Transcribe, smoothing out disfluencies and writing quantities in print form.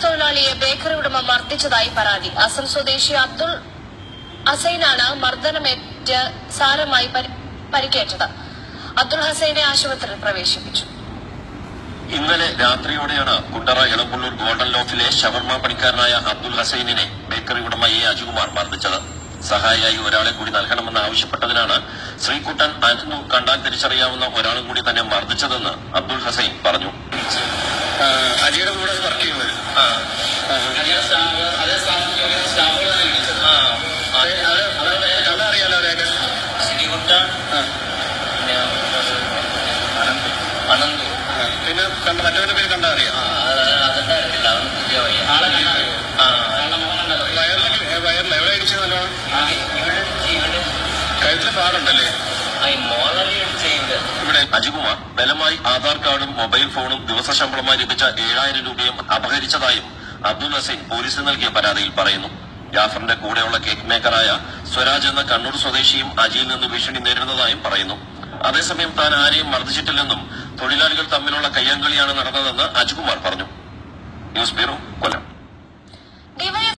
തൊഴിലാളിയെ ബേക്കറി ഉടമ മർദ്ദിച്ചതായി പരാതി. അസം സ്വദേശി അബ്ദുൾ ഹസൈനാണ് മർദ്ദനമേറ്റ് സാരമായി പരിക്കേറ്റത്. അബ്ദുൾ ഹസൈനെ ആശുപത്രിയിൽ പ്രവേശിപ്പിച്ചു. ഇന്നലെ രാത്രിയോടെയാണ് കുണ്ടറ എളമ്പുള്ളൂർ ഗോൾഡൻ ലോഫിലെ ഷവർമ പണിക്കാരനായ അബ്ദുൾ ഹസൈനിനെ ബേക്കറി ഉടമ എ അജുകുമാർ മർദ്ദിച്ചത്. സഹായിയായി ഒരാളെ കൂടി നൽകണമെന്ന് ആവശ്യപ്പെട്ടതിനാണ് ശ്രീകുട്ടൻ അനന്തു കണ്ടാൽ തിരിച്ചറിയാവുന്ന ഒരാളും കൂടി തന്നെ മർദ്ദിച്ചതെന്ന് അബ്ദുൾ ഹസൈൻ പറഞ്ഞു. അജിയുടെ കൂടെ വർക്ക് ചെയ്യുന്നത് കണ്ടറിയാലോ അവരെയൊക്കെ. ശ്രീകുട്ടൻ അനന്തു പിന്നെ മറ്റവന്റെ പേര് കണ്ടാ അറിയാം. വയറിൽ എവിടെ ഇടിച്ചു? നല്ലോണം കഴുത്തിൽ പാടുണ്ടല്ലേ? ഇവിടെ അജികുമാർ ബലമായി ആധാർ കാർഡും മൊബൈൽ ഫോണും ദിവസ ശമ്പളമായി ലഭിച്ച 7000 രൂപയും അപഹരിച്ചതായും അബ്ദുൾ ഹസൈൻ പോലീസിന് നൽകിയ പരാതിയിൽ പറയുന്നു. ജാഫറിന്റെ കൂടെയുള്ള കേക്ക് മേക്കറായ സ്വരാജ് എന്ന കണ്ണൂർ സ്വദേശിയും അജിയിൽ നിന്ന് ഭീഷണി നേരിടുന്നതായും പറയുന്നു. അതേസമയം താൻ ആരെയും മർദ്ദിച്ചിട്ടില്ലെന്നും തൊഴിലാളികൾ തമ്മിലുള്ള കയ്യാങ്കളിയാണ് നടന്നതെന്ന് അജികുമാർ പറഞ്ഞു. ന്യൂസ് ബ്യൂറോ, കൊല്ലം.